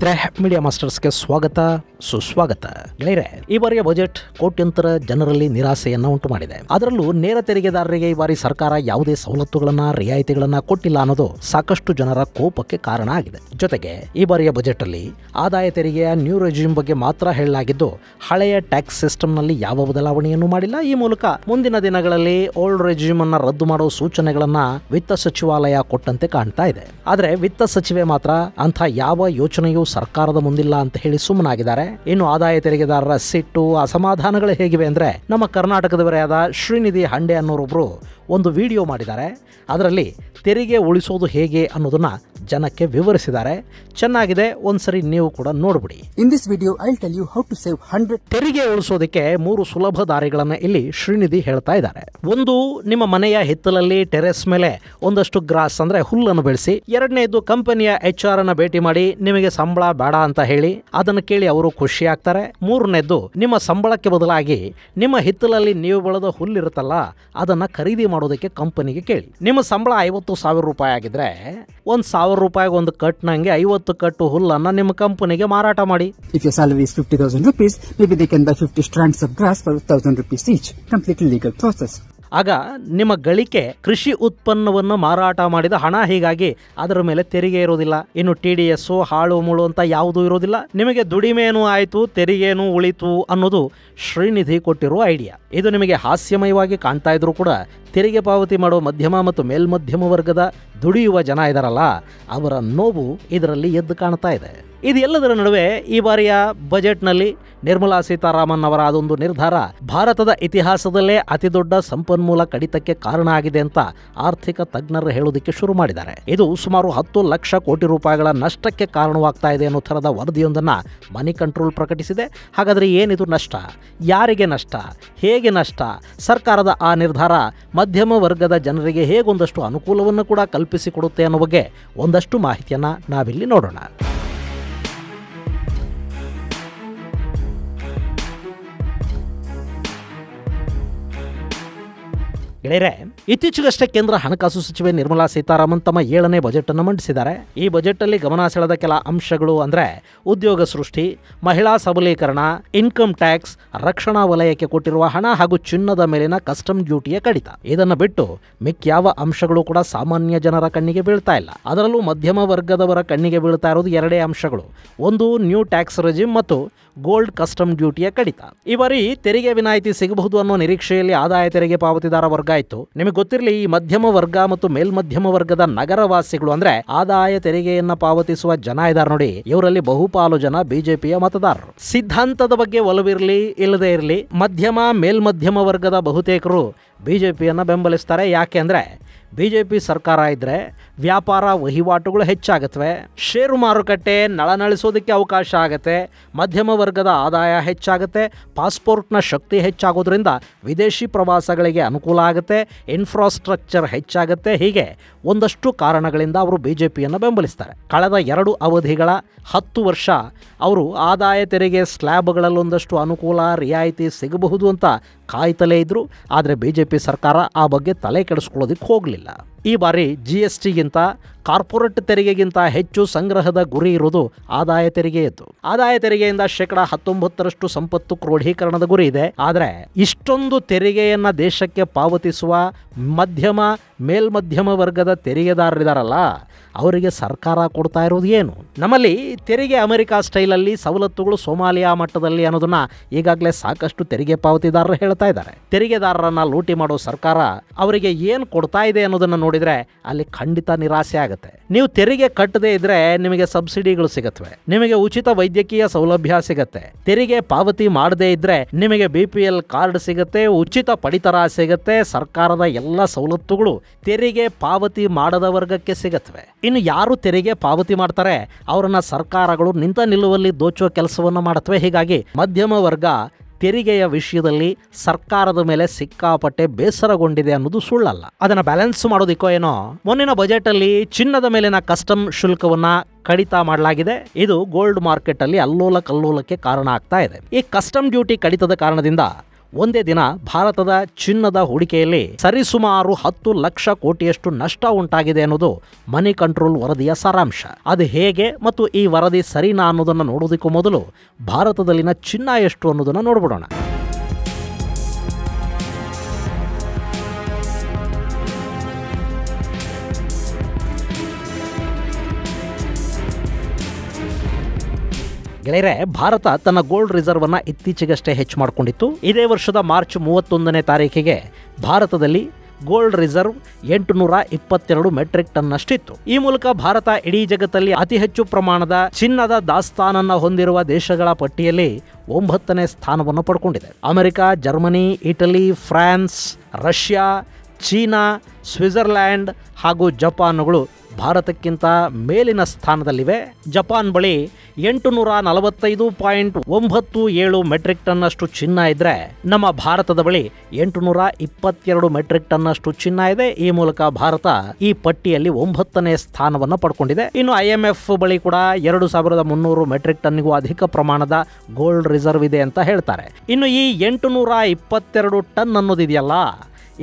ಸ್ನೇಹಿತರೆ, ಮೀಡಿಯಾ ಮಾಸ್ಟರ್ಸ್ಗೆ ಸ್ವಾಗತ ಸುಸ್ವಾಗತ. ಗೆಳೆಯರೆ, ಈ ಬಾರಿಯ ಬಜೆಟ್ ಕೋಟ್ಯಂತರ ಜನರಲ್ಲಿ ನಿರಾಸೆಯನ್ನ ಉಂಟು ಮಾಡಿದೆ. ಅದರಲ್ಲೂ ನೇರ ತೆರಿಗೆದಾರರಿಗೆ ಈ ಬಾರಿ ಸರ್ಕಾರ ಯಾವುದೇ ಸವಲತ್ತುಗಳನ್ನ ರಿಯಾಯಿತಿಗಳನ್ನ ಕೊಟ್ಟಿಲ್ಲ ಅನ್ನೋದು ಸಾಕಷ್ಟು ಜನರ ಕೋಪಕ್ಕೆ ಕಾರಣ ಆಗಿದೆ. ಜೊತೆಗೆ ಈ ಬಾರಿಯ ಬಜೆಟ್ ಅಲ್ಲಿ ಆದಾಯ ತೆರಿಗೆಯ ನ್ಯೂ ರೆಜಿಮ್ ಬಗ್ಗೆ ಮಾತ್ರ ಹೇಳಲಾಗಿದ್ದು, ಹಳೆಯ ಟ್ಯಾಕ್ಸ್ ಸಿಸ್ಟಮ್ ನಲ್ಲಿ ಯಾವ ಬದಲಾವಣೆಯನ್ನು ಮಾಡಿಲ್ಲ. ಈ ಮೂಲಕ ಮುಂದಿನ ದಿನಗಳಲ್ಲಿ ಓಲ್ಡ್ ರೆಜಿಮ್ ಅನ್ನ ರದ್ದು ಮಾಡುವ ಸೂಚನೆಗಳನ್ನ ವಿತ್ತ ಸಚಿವಾಲಯ ಕೊಟ್ಟಂತೆ ಕಾಣ್ತಾ ಇದೆ. ಆದ್ರೆ ವಿತ್ತ ಸಚಿವೆ ಮಾತ್ರ ಅಂಥ ಯಾವ ಯೋಚನೆಯೂ ಸರ್ಕಾರದ ಮುಂದಿಲ್ಲ ಅಂತ ಹೇಳಿ ಸುಮ್ಮನಾಗಿದ್ದಾರೆ. ಇನ್ನು ಆದಾಯ ತೆರಿಗೆದಾರರ ಸಿಟ್ಟು ಅಸಮಾಧಾನಗಳು ಹೇಗಿವೆ ಅಂದ್ರೆ, ನಮ್ಮ ಕರ್ನಾಟಕದವರೇ ಆದ ಶ್ರೀನಿಧಿ ಹಂಡೆ ಅನ್ನೋರೊಬ್ರು ಒಂದು ವಿಡಿಯೋ ಮಾಡಿದ್ದಾರೆ. ಅದರಲ್ಲಿ ತೆರಿಗೆ ಉಳಿಸೋದು ಹೇಗೆ ಅನ್ನೋದನ್ನ ಜನಕ್ಕೆ ವಿವರಿಸಿದ್ದಾರೆ. ಚೆನ್ನಾಗಿದೆ, ಒಂದ್ಸರಿ ನೀವು ಕೂಡ ನೋಡ್ಬಿಡಿ. In this video I will tell you how to save 100. ತೆರಿಗೆ ಉಳಿಸೋದಕ್ಕೆ 3 ಸುಲಭ ದಾರಿಗಳನ್ನ ಇಲ್ಲಿ ಶ್ರೀನಿಧಿ ಹೇಳ್ತಾ ಇದ್ದಾರೆ. ಒಂದು, ನಿಮ್ಮ ಮನೆಯ ಹಿತ್ತಲಲ್ಲಿ ಟೆರೆಸ್ ಮೇಲೆ ಒಂದಷ್ಟು ಗ್ರಾಸ್ ಅಂದ್ರೆ ಹುಲ್ಲನ್ನು ಬೆಳೆಸಿ. ಎರಡನೇದು, ಕಂಪನಿಯ HR ಅನ್ನ ಭೇಟಿ ಮಾಡಿ ನಿಮಗೆ ಸಂಬಳ ಬೇಡ ಅಂತ ಹೇಳಿ ಅದನ್ನು ಕೇಳಿ ಅವರು ಖುಷಿ ಆಗ್ತಾರೆ. ಮೂರನೇದು, ನಿಮ್ಮ ಸಂಬಳಕ್ಕೆ ಬದಲಾಗಿ ನಿಮ್ಮ ಹಿತ್ತಲಲ್ಲಿ ನೀವು ಬೆಳೆದ ಹುಲ್ಲಿರುತ್ತಲ್ಲ ಅದನ್ನ ಖರೀದಿ ಮಾಡೋದಕ್ಕೆ ಕಂಪನಿಗೆ ಕೇಳಿ. ನಿಮ್ಮ ಸಂಬಳ 50,000 ರೂಪಾಯಿ ಆಗಿದ್ರೆ 1,000 ರೂಪಾಯಿಗೆ ಒಂದು ಕಟ್ ನಂಗೆ 50 ಕಟ್ಟು ಹುಲ್ಲನ್ನ ನಿಮ್ಮ ಕಂಪನಿಗೆ ಮಾರಾಟ ಮಾಡಿ. If your salary is 50,000 rupees, maybe they can buy 50 strands of grass for 1,000 rupees each. Completely legal process. ಆಗ ನಿಮ್ಮ ಗಳಿಕೆ ಕೃಷಿ ಉತ್ಪನ್ನವನ್ನು ಮಾರಾಟ ಮಾಡಿದ ಹಣ, ಹೀಗಾಗಿ ಅದರ ಮೇಲೆ ತೆರಿಗೆ ಇರೋದಿಲ್ಲ. ಇನ್ನು TDS ಹಾಳು ಮುಳು ಅಂತ ಯಾವುದೂ ಇರೋದಿಲ್ಲ. ನಿಮಗೆ ದುಡಿಮೆನೂ ಆಯಿತು, ತೆರಿಗೆನೂ ಉಳಿತು ಅನ್ನೋದು ಶ್ರೀನಿಧಿ ಕೊಟ್ಟಿರುವ ಐಡಿಯಾ. ಇದು ನಿಮಗೆ ಹಾಸ್ಯಮಯವಾಗಿ ಕಾಣ್ತಾ ಇದ್ರು ಕೂಡ ತೆರಿಗೆ ಪಾವತಿ ಮಾಡುವ ಮಧ್ಯಮ ಮತ್ತು ಮೇಲ್ಮಧ್ಯಮ ವರ್ಗದ ದುಡಿಯುವ ಜನ ಇದಾರಲ್ಲ, ಅವರ ನೋವು ಇದರಲ್ಲಿ ಎದ್ದು ಕಾಣ್ತಾ ಇದೆ. ಇದೆಲ್ಲದರ ನಡುವೆ ಈ ಬಾರಿಯ ಬಜೆಟ್ನಲ್ಲಿ ನಿರ್ಮಲಾ ಸೀತಾರಾಮನ್ ಅವರ ಅದೊಂದು ನಿರ್ಧಾರ ಭಾರತದ ಇತಿಹಾಸದಲ್ಲೇ ಅತಿದೊಡ್ಡ ಸಂಪನ್ಮೂಲ ಕಡಿತಕ್ಕೆ ಕಾರಣ ಆಗಿದೆ ಅಂತ ಆರ್ಥಿಕ ತಜ್ಞರು ಹೇಳೋದಕ್ಕೆ ಶುರು ಮಾಡಿದ್ದಾರೆ. ಇದು ಸುಮಾರು 10 ಲಕ್ಷ ಕೋಟಿ ರೂಪಾಯಿಗಳ ನಷ್ಟಕ್ಕೆ ಕಾರಣವಾಗ್ತಾ ಇದೆ ಅನ್ನೋ ಥರದ ವರದಿಯೊಂದನ್ನು ಮನಿ ಕಂಟ್ರೋಲ್ ಪ್ರಕಟಿಸಿದೆ. ಹಾಗಾದರೆ ಏನಿದು ನಷ್ಟ? ಯಾರಿಗೆ ನಷ್ಟ? ಹೇಗೆ ನಷ್ಟ? ಸರ್ಕಾರದ ಆ ನಿರ್ಧಾರ ಮಧ್ಯಮ ವರ್ಗದ ಜನರಿಗೆ ಹೇಗೊಂದಷ್ಟು ಅನುಕೂಲವನ್ನು ಕೂಡ ಕಲ್ಪಿಸಿಕೊಡುತ್ತೆ ಅನ್ನೋ ಬಗ್ಗೆ ಒಂದಷ್ಟು ಮಾಹಿತಿಯನ್ನು ನಾವಿಲ್ಲಿ ನೋಡೋಣ. ಗೆಳೆಯರೆ, ಇತ್ತೀಚೆಗಷ್ಟೇ ಕೇಂದ್ರ ಹಣಕಾಸು ಸಚಿವೆ ನಿರ್ಮಲಾ ಸೀತಾರಾಮನ್ ತಮ್ಮ 7ನೇ ಬಜೆಟ್ ಅನ್ನು ಮಂಡಿಸಿದ್ದಾರೆ. ಈ ಬಜೆಟ್ ಅಲ್ಲಿ ಗಮನ ಸೆಳೆದ ಕೆಲ ಅಂಶಗಳು ಅಂದ್ರೆ ಉದ್ಯೋಗ ಸೃಷ್ಟಿ, ಮಹಿಳಾ ಸಬಲೀಕರಣ, ಇನ್ಕಮ್ ಟ್ಯಾಕ್ಸ್, ರಕ್ಷಣಾ ವಲಯಕ್ಕೆ ಕೊಟ್ಟಿರುವ ಹಣ ಹಾಗೂ ಚಿನ್ನದ ಮೇಲಿನ ಕಸ್ಟಮ್ ಡ್ಯೂಟಿಯ ಕಡಿತ. ಇದನ್ನು ಬಿಟ್ಟು ಮಿಕ್ಯಾವ ಅಂಶಗಳು ಕೂಡ ಸಾಮಾನ್ಯ ಜನರ ಕಣ್ಣಿಗೆ ಬೀಳ್ತಾ ಇಲ್ಲ. ಅದರಲ್ಲೂ ಮಧ್ಯಮ ವರ್ಗದವರ ಕಣ್ಣಿಗೆ ಬೀಳ್ತಾ ಇರೋದು 2 ಅಂಶಗಳು. ಒಂದು, ನ್ಯೂ ಟ್ಯಾಕ್ಸ್ ರೆಜಿಮ್ ಮತ್ತು ಗೋಲ್ಡ್ ಕಸ್ಟಮ್ ಡ್ಯೂಟಿಯ ಕಡಿತ. ಈ ಬಾರಿ ತೆರಿಗೆ ವಿನಾಯಿತಿ ಸಿಗಬಹುದು ಅನ್ನೋ ನಿರೀಕ್ಷೆಯಲ್ಲಿ ಆದಾಯ ತೆರಿಗೆ ಪಾವತಿದಾರ ವರ್ಗ ಇತ್ತು. ನಿಮಗೆ ಗೊತ್ತಿರಲಿ, ಈ ಮಧ್ಯಮ ವರ್ಗ ಮತ್ತು ಮೇಲ್ಮಧ್ಯಮ ವರ್ಗದ ನಗರವಾಸಿಗಳು ಅಂದ್ರೆ ಆದಾಯ ತೆರಿಗೆಯನ್ನ ಪಾವತಿಸುವ ಜನ ಇದ್ದಾರೆ ನೋಡಿ, ಇವರಲ್ಲಿ ಬಹುಪಾಲು ಜನ ಬಿಜೆಪಿಯ ಮತದಾರರು. ಸಿದ್ಧಾಂತದ ಬಗ್ಗೆ ಒಲವಿರಲಿ ಇಲ್ಲದೆ ಇರಲಿ, ಮಧ್ಯಮ ಮೇಲ್ಮಧ್ಯಮ ವರ್ಗದ ಬಹುತೇಕರು ಬಿಜೆಪಿಯನ್ನ ಬೆಂಬಲಿಸ್ತಾರೆ. ಯಾಕೆ ಅಂದ್ರೆ ಬಿಜೆಪಿ ಸರ್ಕಾರ ಇದ್ರೆ ವ್ಯಾಪಾರ ವಹಿವಾಟುಗಳು ಹೆಚ್ಚಾಗತ್ವೆ, ಷೇರು ಮಾರುಕಟ್ಟೆ ನಳನಳಿಸೋದಕ್ಕೆ ಅವಕಾಶ ಆಗತ್ತೆ, ಮಧ್ಯಮ ವರ್ಗದ ಆದಾಯ ಹೆಚ್ಚಾಗುತ್ತೆ, ಪಾಸ್ಪೋರ್ಟ್ನ ಶಕ್ತಿ ಹೆಚ್ಚಾಗೋದ್ರಿಂದ ವಿದೇಶಿ ಪ್ರವಾಸಗಳಿಗೆ ಅನುಕೂಲ ಆಗುತ್ತೆ, ಇನ್ಫ್ರಾಸ್ಟ್ರಕ್ಚರ್ ಹೆಚ್ಚಾಗುತ್ತೆ. ಹೀಗೆ ಒಂದಷ್ಟು ಕಾರಣಗಳಿಂದ ಅವರು ಬಿಜೆಪಿಯನ್ನು ಬೆಂಬಲಿಸ್ತಾರೆ. ಕಳೆದ 2 ಅವಧಿಗಳ 10 ವರ್ಷ ಅವರು ಆದಾಯ ತೆರಿಗೆ ಸ್ಲ್ಯಾಬ್ಗಳಲ್ಲೊಂದಷ್ಟು ಅನುಕೂಲ ರಿಯಾಯಿತಿ ಸಿಗಬಹುದು ಅಂತ ಕಾಯ್ತಲೇ ಇದ್ರು. ಆದರೆ ಬಿಜೆಪಿ ಸರ್ಕಾರ ಆ ಬಗ್ಗೆ ತಲೆ ಕೆಡಿಸ್ಕೊಳ್ಳೋದಕ್ಕೆ ಹೋಗಲಿಲ್ಲ. ಈ ಬಾರಿ GSTಗಿಂತ ಕಾರ್ಪೊರೇಟ್ ತೆರಿಗೆಗಿಂತ ಹೆಚ್ಚು ಸಂಗ್ರಹದ ಗುರಿ ಇರುವುದು ಆದಾಯ ತೆರಿಗೆಯದ್ದು. ಆದಾಯ ತೆರಿಗೆಯಿಂದ 19% ಸಂಪತ್ತು ಕ್ರೋಢೀಕರಣದ ಗುರಿ ಇದೆ. ಆದರೆ ಇಷ್ಟೊಂದು ತೆರಿಗೆಯನ್ನ ದೇಶಕ್ಕೆ ಪಾವತಿಸುವ ಮಧ್ಯಮ ಮೇಲ್ಮಧ್ಯಮ ವರ್ಗದ ತೆರಿಗೆದಾರರಿದಾರಲ್ಲ, ಅವರಿಗೆ ಸರ್ಕಾರ ಕೊಡ್ತಾ ಇರೋದು ಏನು? ನಮ್ಮಲ್ಲಿ ತೆರಿಗೆ ಅಮೆರಿಕ ಸ್ಟೈಲಲ್ಲಿ, ಸವಲತ್ತುಗಳು ಸೋಮಾಲಿಯಾ ಮಟ್ಟದಲ್ಲಿ ಅನ್ನೋದನ್ನ ಈಗಾಗಲೇ ಸಾಕಷ್ಟು ತೆರಿಗೆ ಪಾವತಿದಾರರು ಹೇಳ್ತಾ ಇದ್ದಾರೆ. ತೆರಿಗೆದಾರರನ್ನ ಲೂಟಿ ಮಾಡೋ ಸರ್ಕಾರ ಅವರಿಗೆ ಏನು ಕೊಡ್ತಾ ಇದೆ ಅನ್ನೋದನ್ನ ನೋಡಿದ್ರೆ ಅಲ್ಲಿ ಖಂಡಿತ ನಿರಾಸೆ ಆಗುತ್ತೆ. ನೀವು ತೆರಿಗೆ ಕಟ್ಟದೇ ಇದ್ರೆ ನಿಮಗೆ ಸಬ್ಸಿಡಿಗಳು ಸಿಗತ್ವೆ, ನಿಮಗೆ ಉಚಿತ ವೈದ್ಯಕೀಯ ಸೌಲಭ್ಯ ಸಿಗತ್ತೆ. ತೆರಿಗೆ ಪಾವತಿ ಮಾಡದೇ ಇದ್ರೆ ನಿಮಗೆ BPL ಕಾರ್ಡ್ ಸಿಗತ್ತೆ, ಉಚಿತ ಪಡಿತರ ಸಿಗತ್ತೆ, ಸರ್ಕಾರದ ಎಲ್ಲ ಸವಲತ್ತುಗಳು ತೆರಿಗೆ ಪಾವತಿ ಮಾಡದ ವರ್ಗಕ್ಕೆ ಸಿಗತ್ವೆ. ಇನ್ನು ಯಾರು ತೆರಿಗೆ ಪಾವತಿ ಮಾಡ್ತಾರೆ ಅವರನ್ನ ಸರ್ಕಾರಗಳು ನಿಂತ ನಿಲ್ಲುವಲ್ಲಿ ದೋಚುವ ಕೆಲಸವನ್ನ ಮಾಡುತ್ತವೆ. ಹೀಗಾಗಿ ಮಧ್ಯಮ ವರ್ಗ ತೆರಿಗೆಯ ವಿಷಯದಲ್ಲಿ ಸರ್ಕಾರದ ಮೇಲೆ ಸಿಕ್ಕಾಪಟ್ಟೆ ಬೇಸರಗೊಂಡಿದೆ ಅನ್ನೋದು ಸುಳ್ಳಲ್ಲ. ಅದನ್ನ ಬ್ಯಾಲೆನ್ಸ್ ಮಾಡೋದಿಕ್ಕೋ ಏನೋ ಮೊನ್ನಿನ ಬಜೆಟ್ ಅಲ್ಲಿ ಚಿನ್ನದ ಮೇಲಿನ ಕಸ್ಟಮ್ ಶುಲ್ಕವನ್ನ ಕಡಿತ ಮಾಡಲಾಗಿದೆ. ಇದು ಗೋಲ್ಡ್ ಮಾರ್ಕೆಟ್ ಅಲ್ಲಿ ಅಲ್ಲೋಲ ಕಲ್ಲೋಲಕ್ಕೆ ಕಾರಣ ಆಗ್ತಾ ಇದೆ. ಈ ಕಸ್ಟಮ್ ಡ್ಯೂಟಿ ಕಡಿತದ ಕಾರಣದಿಂದ ಒಂದೇ ದಿನ ಭಾರತದ ಚಿನ್ನದ ಹೂಡಿಕೆಯಲ್ಲಿ ಸರಿಸುಮಾರು 10 ಲಕ್ಷ ಕೋಟಿಯಷ್ಟು ನಷ್ಟ ಉಂಟಾಗಿದೆ ಅನ್ನೋದು ಮನಿ ಕಂಟ್ರೋಲ್ ವರದಿಯ ಸಾರಾಂಶ. ಅದು ಹೇಗೆ ಮತ್ತು ಈ ವರದಿ ಸರಿನಾ ಅನ್ನೋದನ್ನು ನೋಡೋದಕ್ಕೂ ಮೊದಲು ಭಾರತದಲ್ಲಿನ ಚಿನ್ನ ಎಷ್ಟು ಅನ್ನೋದನ್ನು ನೋಡ್ಬಿಡೋಣ. ಗೆಳೆಯರೆ, ಭಾರತ ತನ್ನ ಗೋಲ್ಡ್ ರಿಸರ್ವ್ ಅನ್ನ ಇತ್ತೀಚೆಗಷ್ಟೇ ಹೆಚ್ಚು ಮಾಡಿಕೊಂಡಿತ್ತು. ಇದೇ ವರ್ಷದ ಮಾರ್ಚ್ 31ನೇ ತಾರೀಕಿಗೆ ಭಾರತದಲ್ಲಿ ಗೋಲ್ಡ್ ರಿಸರ್ವ್ 822 ಮೆಟ್ರಿಕ್ ಟನ್ ಅಷ್ಟಿತ್ತು. ಈ ಮೂಲಕ ಭಾರತ ಇಡೀ ಜಗತ್ತಲ್ಲಿ ಅತಿ ಹೆಚ್ಚು ಪ್ರಮಾಣದ ಚಿನ್ನದ ದಾಸ್ತಾನನ್ನ ಹೊಂದಿರುವ ದೇಶಗಳ ಪಟ್ಟಿಯಲ್ಲಿ 9ನೇ ಸ್ಥಾನವನ್ನು ಪಡ್ಕೊಂಡಿದೆ. America, Germany, Italy, France, Russia, China, Switzerland ಹಾಗೂ ಜಪಾನ್ಗಳು ಭಾರತಕ್ಕಿಂತ ಮೇಲಿನ ಸ್ಥಾನದಲ್ಲಿವೆ. ಜಪಾನ್ ಬಳಿ 845.97 ಮೆಟ್ರಿಕ್ ಟನ್ ಅಷ್ಟು ಚಿನ್ನ ಇದ್ರೆ ನಮ್ಮ ಭಾರತದ ಬಳಿ 822 ಮೆಟ್ರಿಕ್ ಟನ್ ಅಷ್ಟು ಚಿನ್ನ ಇದೆ. ಈ ಮೂಲಕ ಭಾರತ ಈ ಪಟ್ಟಿಯಲ್ಲಿ 9ನೇ ಸ್ಥಾನವನ್ನು ಪಡ್ಕೊಂಡಿದೆ. ಇನ್ನು IMF ಬಳಿ ಕೂಡ 2300 ಮೆಟ್ರಿಕ್ ಟನ್ನಿಗೂ ಅಧಿಕ ಪ್ರಮಾಣದ ಗೋಲ್ಡ್ ರಿಸರ್ವ್ ಇದೆ ಅಂತ ಹೇಳ್ತಾರೆ. ಇನ್ನು ಈ 822 ಟನ್ ಅನ್ನೋದಿದೆಯಲ್ಲ,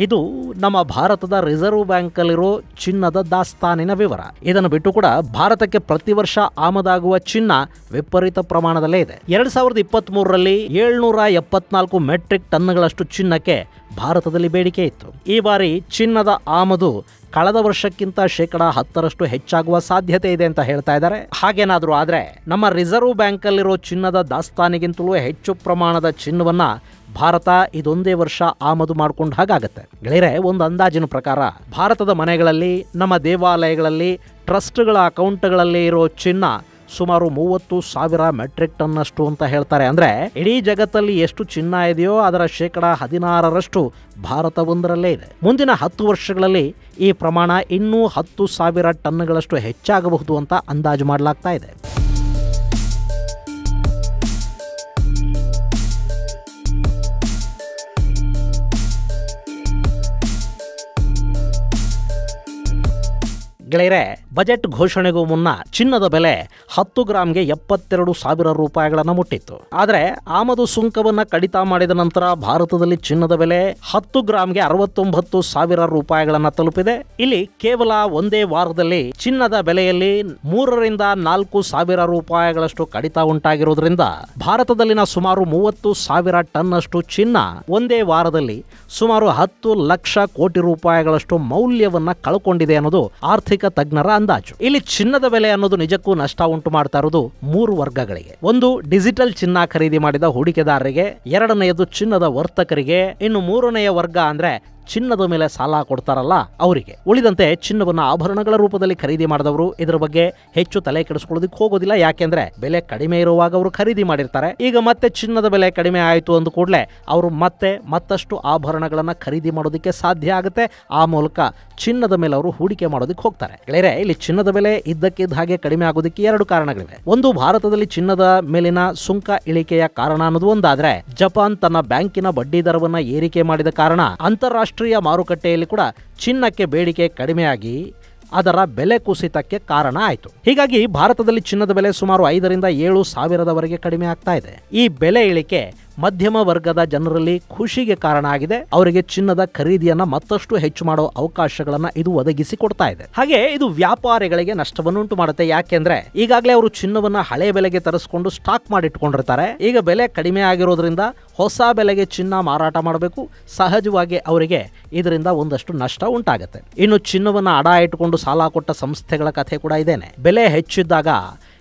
ಇದು ನಮ್ಮ ಭಾರತದ ರಿಸರ್ವ್ ಬ್ಯಾಂಕ್ ಅಲ್ಲಿರೋ ಚಿನ್ನದ ದಾಸ್ತಾನಿನ ವಿವರ. ಇದನ್ನು ಬಿಟ್ಟು ಕೂಡ ಭಾರತಕ್ಕೆ ಪ್ರತಿ ವರ್ಷ ಆಮದಾಗುವ ಚಿನ್ನ ವಿಪರೀತ ಪ್ರಮಾಣದಲ್ಲೇ ಇದೆ. 2023ರಲ್ಲಿ 774 ಮೆಟ್ರಿಕ್ ಟನ್ಗಳಷ್ಟು ಚಿನ್ನಕ್ಕೆ ಭಾರತದಲ್ಲಿ ಬೇಡಿಕೆ ಇತ್ತು. ಈ ಬಾರಿ ಚಿನ್ನದ ಆಮದು ಕಳೆದ ವರ್ಷಕ್ಕಿಂತ 10% ಹೆಚ್ಚಾಗುವ ಸಾಧ್ಯತೆ ಇದೆ ಅಂತ ಹೇಳ್ತಾ ಇದ್ದಾರೆ. ಹಾಗೇನಾದ್ರೂ ಆದ್ರೆ ನಮ್ಮ ರಿಸರ್ವ್ ಬ್ಯಾಂಕ್ ಅಲ್ಲಿರೋ ಚಿನ್ನದ ದಾಸ್ತಾನಿಗಿಂತಲೂ ಹೆಚ್ಚು ಪ್ರಮಾಣದ ಚಿನ್ನವನ್ನ ಭಾರತ ಇದೊಂದೇ ವರ್ಷ ಆಮದು ಮಾಡ್ಕೊಂಡು ಹಾಗಾಗತ್ತೆ. ಗೆಳೆಯರೆ, ಒಂದು ಅಂದಾಜಿನ ಪ್ರಕಾರ ಭಾರತದ ಮನೆಗಳಲ್ಲಿ, ನಮ್ಮ ದೇವಾಲಯಗಳಲ್ಲಿ, ಟ್ರಸ್ಟ್ಗಳ ಅಕೌಂಟ್ಗಳಲ್ಲಿ ಇರೋ ಚಿನ್ನ ಸುಮಾರು 30,000 ಮೆಟ್ರಿಕ್ ಟನ್ ಅಷ್ಟು ಅಂತ ಹೇಳ್ತಾರೆ. ಅಂದ್ರೆ ಇಡೀ ಜಗತ್ತಲ್ಲಿ ಎಷ್ಟು ಚಿನ್ನ ಇದೆಯೋ ಅದರ 16% ಭಾರತ ಒಂದರಲ್ಲೇ ಇದೆ. ಮುಂದಿನ 10 ವರ್ಷಗಳಲ್ಲಿ ಈ ಪ್ರಮಾಣ ಇನ್ನೂ 10,000 ಟನ್ಗಳಷ್ಟು ಹೆಚ್ಚಾಗಬಹುದು ಅಂತ ಅಂದಾಜು ಮಾಡಲಾಗ್ತಾ ಇದೆ. ಗೆಳೆಯರೆ, ಬಜೆಟ್ ಘೋಷಣೆಗೂ ಮುನ್ನ ಚಿನ್ನದ ಬೆಲೆ 10 ಗ್ರಾಮ್ಗೆ 72,000 ರೂಪಾಯಿಗಳನ್ನು ಮುಟ್ಟಿತ್ತು. ಆದರೆ ಆಮದು ಸುಂಕವನ್ನು ಕಡಿತ ಮಾಡಿದ ನಂತರ ಭಾರತದಲ್ಲಿ ಚಿನ್ನದ ಬೆಲೆ 10 ಗ್ರಾಮ್ಗೆ 69,000 ರೂಪಾಯಿಗಳನ್ನು ತಲುಪಿದೆ. ಇಲ್ಲಿ ಕೇವಲ ಒಂದೇ ವಾರದಲ್ಲಿ ಚಿನ್ನದ ಬೆಲೆಯಲ್ಲಿ 3ರಿಂದ 4,000 ರೂಪಾಯಿಗಳಷ್ಟು ಕಡಿತ ಉಂಟಾಗಿರೋದ್ರಿಂದ ಭಾರತದಲ್ಲಿನ ಸುಮಾರು 30,000 ಟನ್ ಅಷ್ಟು ಚಿನ್ನ ಒಂದೇ ವಾರದಲ್ಲಿ ಸುಮಾರು 10 ಲಕ್ಷ ಕೋಟಿ ರೂಪಾಯಿಗಳಷ್ಟು ಮೌಲ್ಯವನ್ನ ಕಳ್ಕೊಂಡಿದೆ ಅನ್ನೋದು ಆರ್ಥಿಕ ತಜ್ಞರ ಅಂದಾಜು. ಇಲ್ಲಿ ಚಿನ್ನದ ಬೆಲೆ ಅನ್ನೋದು ನಿಜಕ್ಕೂ ನಷ್ಟ ಉಂಟು ಮಾಡ್ತಾ ಇರೋದು 3 ವರ್ಗಗಳಿಗೆ. ಒಂದು, ಡಿಜಿಟಲ್ ಚಿನ್ನ ಖರೀದಿ ಮಾಡಿದ ಹೂಡಿಕೆದಾರರಿಗೆ. ಎರಡನೆಯದು ಚಿನ್ನದ ವರ್ತಕರಿಗೆ. ಇನ್ನು 3ನೆಯ ವರ್ಗ ಅಂದ್ರೆ ಚಿನ್ನದ ಮೇಲೆ ಸಾಲ ಕೊಡ್ತಾರಲ್ಲ ಅವರಿಗೆ. ಉಳಿದಂತೆ ಚಿನ್ನವನ್ನು ಆಭರಣಗಳ ರೂಪದಲ್ಲಿ ಖರೀದಿ ಮಾಡಿದವರು ಇದರ ಬಗ್ಗೆ ಹೆಚ್ಚು ತಲೆ ಕೆಡಿಸ್ಕೊಳ್ಳೋದಕ್ಕೆ ಹೋಗೋದಿಲ್ಲ. ಯಾಕೆಂದ್ರೆ ಬೆಲೆ ಕಡಿಮೆ ಇರುವಾಗ ಅವರು ಖರೀದಿ ಮಾಡಿರ್ತಾರೆ. ಈಗ ಮತ್ತೆ ಚಿನ್ನದ ಬೆಲೆ ಕಡಿಮೆ ಆಯಿತು ಅಂದ ಕೂಡಲೇ ಅವರು ಮತ್ತಷ್ಟು ಆಭರಣಗಳನ್ನ ಖರೀದಿ ಮಾಡೋದಕ್ಕೆ ಸಾಧ್ಯ ಆಗುತ್ತೆ. ಆ ಮೂಲಕ ಚಿನ್ನದ ಮೇಲೆ ಅವರು ಹೂಡಿಕೆ ಮಾಡೋದಕ್ಕೆ ಹೋಗ್ತಾರೆ. ಗೆಳೆಯರೆ, ಇಲ್ಲಿ ಚಿನ್ನದ ಬೆಲೆ ಇದ್ದಕ್ಕಿದ್ದ ಹಾಗೆ ಕಡಿಮೆ ಆಗೋದಕ್ಕೆ 2 ಕಾರಣಗಳಿವೆ. ಒಂದು, ಭಾರತದಲ್ಲಿ ಚಿನ್ನದ ಮೇಲಿನ ಸುಂಕ ಇಳಿಕೆಯ ಕಾರಣ ಅನ್ನೋದು ಒಂದಾದ್ರೆ, ಜಪಾನ್ ತನ್ನ ಬ್ಯಾಂಕಿನ ಬಡ್ಡಿ ದರವನ್ನ ಏರಿಕೆ ಮಾಡಿದ ಕಾರಣ ಅಂತಾರಾಷ್ಟ್ರೀಯ ಮಾರುಕಟ್ಟೆಯಲ್ಲಿ ಕೂಡ ಚಿನ್ನಕ್ಕೆ ಬೇಡಿಕೆ ಕಡಿಮೆಯಾಗಿ ಅದರ ಬೆಲೆ ಕುಸಿತಕ್ಕೆ ಕಾರಣ ಆಯಿತು. ಹೀಗಾಗಿ ಭಾರತದಲ್ಲಿ ಚಿನ್ನದ ಬೆಲೆ ಸುಮಾರು 5ರಿಂದ 7 ಸಾವಿರದವರೆಗೆ ಕಡಿಮೆ ಆಗ್ತಾ ಇದೆ. ಈ ಬೆಲೆ ಇಳಿಕೆ ಮಧ್ಯಮ ವರ್ಗದ ಜನರಲ್ಲಿ ಖುಷಿಗೆ ಕಾರಣ ಆಗಿದೆ. ಅವರಿಗೆ ಚಿನ್ನದ ಖರೀದಿಯನ್ನ ಮತ್ತಷ್ಟು ಹೆಚ್ಚು ಮಾಡೋ ಅವಕಾಶಗಳನ್ನ ಇದು ಒದಗಿಸಿ ಕೊಡ್ತಾ ಇದೆ. ಹಾಗೆ ಇದು ವ್ಯಾಪಾರಿಗಳಿಗೆ ನಷ್ಟವನ್ನು ಉಂಟು ಮಾಡುತ್ತೆ. ಯಾಕೆಂದ್ರೆ ಈಗಾಗಲೇ ಅವರು ಚಿನ್ನವನ್ನ ಹಳೆ ಬೆಲೆಗೆ ತರಿಸಿಕೊಂಡು ಸ್ಟಾಕ್ ಮಾಡಿಟ್ಕೊಂಡಿರ್ತಾರೆ. ಈಗ ಬೆಲೆ ಕಡಿಮೆ ಆಗಿರೋದ್ರಿಂದ ಹೊಸ ಬೆಲೆಗೆ ಚಿನ್ನ ಮಾರಾಟ ಮಾಡಬೇಕು. ಸಹಜವಾಗಿ ಅವರಿಗೆ ಇದರಿಂದ ಒಂದಷ್ಟು ನಷ್ಟ ಉಂಟಾಗುತ್ತೆ. ಇನ್ನು ಚಿನ್ನವನ್ನ ಅಡ ಇಟ್ಟುಕೊಂಡು ಸಾಲ ಕೊಟ್ಟ ಸಂಸ್ಥೆಗಳ ಕಥೆ ಕೂಡ ಇದೇನೆ. ಬೆಲೆ ಹೆಚ್ಚಿದ್ದಾಗ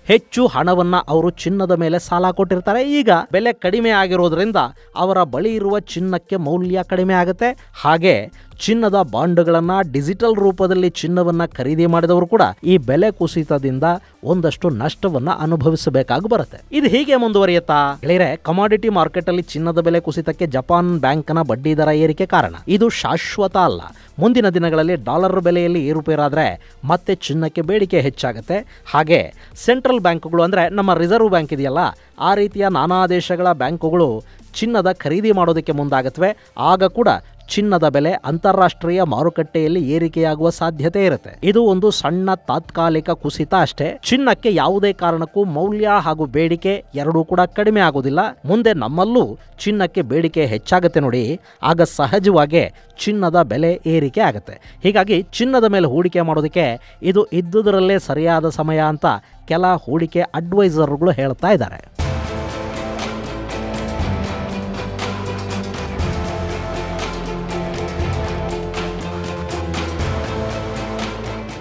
ಹೆಚ್ಚು ಹಣವನ್ನ ಅವರು ಚಿನ್ನದ ಮೇಲೆ ಸಾಲ ಕೊಟ್ಟಿರ್ತಾರೆ. ಈಗ ಬೆಲೆ ಕಡಿಮೆ ಆಗಿರೋದ್ರಿಂದ ಅವರ ಬಳಿ ಇರುವ ಚಿನ್ನಕ್ಕೆ ಮೌಲ್ಯ ಕಡಿಮೆ ಆಗುತ್ತೆ. ಹಾಗೆ ಚಿನ್ನದ ಬಾಂಡ್ಗಳನ್ನ ಡಿಜಿಟಲ್ ರೂಪದಲ್ಲಿ ಚಿನ್ನವನ್ನ ಖರೀದಿ ಮಾಡಿದವರು ಕೂಡ ಈ ಬೆಲೆ ಕುಸಿತದಿಂದ ಒಂದಷ್ಟು ನಷ್ಟವನ್ನ ಅನುಭವಿಸಬೇಕಾಗಿ ಬರುತ್ತೆ. ಇದು ಹೀಗೆ ಮುಂದುವರಿಯುತ್ತಾ ಗೆಳೆಯರೆ, ಕಮಾಡಿಟಿ ಮಾರ್ಕೆಟ್ ಅಲ್ಲಿ ಚಿನ್ನದ ಬೆಲೆ ಕುಸಿತಕ್ಕೆ ಜಪಾನ್ ಬ್ಯಾಂಕ್ನ ಬಡ್ಡಿ ದರ ಏರಿಕೆ ಕಾರಣ. ಇದು ಶಾಶ್ವತ ಅಲ್ಲ. ಮುಂದಿನ ದಿನಗಳಲ್ಲಿ ಡಾಲರ್ ಬೆಲೆಯಲ್ಲಿ ಏರುಪೇರಾದ್ರೆ ಮತ್ತೆ ಚಿನ್ನಕ್ಕೆ ಬೇಡಿಕೆ ಹೆಚ್ಚಾಗುತ್ತೆ. ಹಾಗೆ ಸೆಂಟ್ರಲ್ ಬ್ಯಾಂಕ್ಗಳು ಅಂದ್ರೆ ನಮ್ಮ ರಿಸರ್ವ್ ಬ್ಯಾಂಕ್ ಇದೆಯಲ್ಲ, ಆ ರೀತಿಯ ನಾನಾ ದೇಶಗಳ ಬ್ಯಾಂಕುಗಳು ಚಿನ್ನದ ಖರೀದಿ ಮಾಡೋದಕ್ಕೆ ಮುಂದಾಗತ್ವೆ. ಆಗ ಕೂಡ ಚಿನ್ನದ ಬೆಲೆ ಅಂತಾರಾಷ್ಟ್ರೀಯ ಮಾರುಕಟ್ಟೆಯಲ್ಲಿ ಏರಿಕೆಯಾಗುವ ಸಾಧ್ಯತೆ ಇರುತ್ತೆ. ಇದು ಒಂದು ಸಣ್ಣ ತಾತ್ಕಾಲಿಕ ಕುಸಿತ ಅಷ್ಟೇ. ಚಿನ್ನಕ್ಕೆ ಯಾವುದೇ ಕಾರಣಕ್ಕೂ ಮೌಲ್ಯ ಹಾಗೂ ಬೇಡಿಕೆ ಎರಡೂ ಕೂಡ ಕಡಿಮೆ ಆಗೋದಿಲ್ಲ. ಮುಂದೆ ನಮ್ಮಲ್ಲೂ ಚಿನ್ನಕ್ಕೆ ಬೇಡಿಕೆ ಹೆಚ್ಚಾಗುತ್ತೆ ನೋಡಿ, ಆಗ ಸಹಜವಾಗಿ ಚಿನ್ನದ ಬೆಲೆ ಏರಿಕೆ ಆಗುತ್ತೆ. ಹೀಗಾಗಿ ಚಿನ್ನದ ಮೇಲೆ ಹೂಡಿಕೆ ಮಾಡೋದಕ್ಕೆ ಇದು ಇದ್ದುದರಲ್ಲೇ ಸರಿಯಾದ ಸಮಯ ಅಂತ ಕೆಲ ಹೂಡಿಕೆ ಅಡ್ವೈಸರ್ಗಳು ಹೇಳ್ತಾ ಇದ್ದಾರೆ.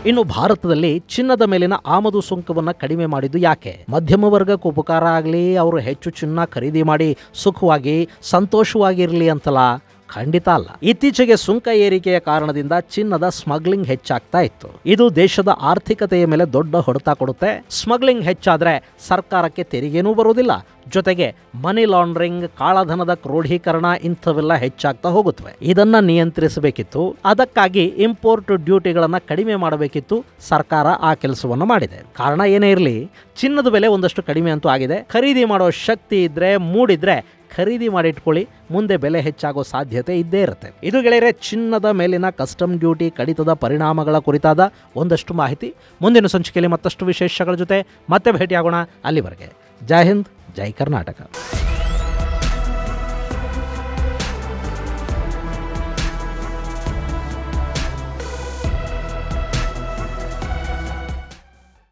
ಇನ್ನು ಭಾರತದಲ್ಲಿ ಚಿನ್ನದ ಮೇಲಿನ ಆಮದು ಸುಂಕವನ್ನು ಕಡಿಮೆ ಮಾಡಿದ್ದು ಯಾಕೆ? ಮಧ್ಯಮ ವರ್ಗಕ್ಕೆ ಉಪಕಾರ ಆಗಲಿ, ಅವರು ಹೆಚ್ಚು ಚಿನ್ನ ಖರೀದಿ ಮಾಡಿ ಸುಖವಾಗಿ ಸಂತೋಷವಾಗಿರಲಿ ಅಂತಲ್ಲ, ಖಂಡಿತ ಅಲ್ಲ. ಇತ್ತೀಚೆಗೆ ಸುಂಕ ಏರಿಕೆಯ ಕಾರಣದಿಂದ ಚಿನ್ನದ ಸ್ಮಗ್ಲಿಂಗ್ ಹೆಚ್ಚಾಗ್ತಾ ಇತ್ತು. ಇದು ದೇಶದ ಆರ್ಥಿಕತೆಯ ಮೇಲೆ ದೊಡ್ಡ ಹೊಡೆತ ಕೊಡುತ್ತೆ. ಸ್ಮಗ್ಲಿಂಗ್ ಹೆಚ್ಚಾದ್ರೆ ಸರ್ಕಾರಕ್ಕೆ ತೆರಿಗೆನೂ ಬರುವುದಿಲ್ಲ, ಜೊತೆಗೆ ಮನಿ ಲಾಂಡ್ರಿಂಗ್, ಕಾಳಧನದ ಕ್ರೋಢೀಕರಣ ಇಂಥವೆಲ್ಲ ಹೆಚ್ಚಾಗ್ತಾ ಹೋಗುತ್ತವೆ. ಇದನ್ನ ನಿಯಂತ್ರಿಸಬೇಕಿತ್ತು. ಅದಕ್ಕಾಗಿ ಇಂಪೋರ್ಟ್ ಡ್ಯೂಟಿಗಳನ್ನ ಕಡಿಮೆ ಮಾಡಬೇಕಿತ್ತು. ಸರ್ಕಾರ ಆ ಕೆಲಸವನ್ನು ಮಾಡಿದೆ. ಕಾರಣ ಏನೇ ಇರಲಿ, ಚಿನ್ನದ ಬೆಲೆ ಒಂದಷ್ಟು ಕಡಿಮೆ ಅಂತೂ ಆಗಿದೆ. ಖರೀದಿ ಮಾಡೋ ಶಕ್ತಿ ಇದ್ರೆ, ಮೂಡಿದ್ರೆ ಖರೀದಿ ಮಾಡಿಟ್ಕೊಳ್ಳಿ, ಮುಂದೆ ಬೆಲೆ ಹೆಚ್ಚಾಗೋ ಸಾಧ್ಯತೆ ಇದ್ದೇ ಇರುತ್ತೆ. ಇದು ಗೆಳೆಯರೆ ಚಿನ್ನದ ಮೇಲಿನ ಕಸ್ಟಮ್ ಡ್ಯೂಟಿ ಕಡಿತದ ಪರಿಣಾಮಗಳ ಕುರಿತಾದ ಒಂದಷ್ಟು ಮಾಹಿತಿ. ಮುಂದಿನ ಸಂಚಿಕೆಯಲ್ಲಿ ಮತ್ತಷ್ಟು ವಿಶೇಷಗಳ ಜೊತೆ ಮತ್ತೆ ಭೇಟಿಯಾಗೋಣ. ಅಲ್ಲಿವರೆಗೆ ಜೈ ಹಿಂದ್, ಜೈ ಕರ್ನಾಟಕ.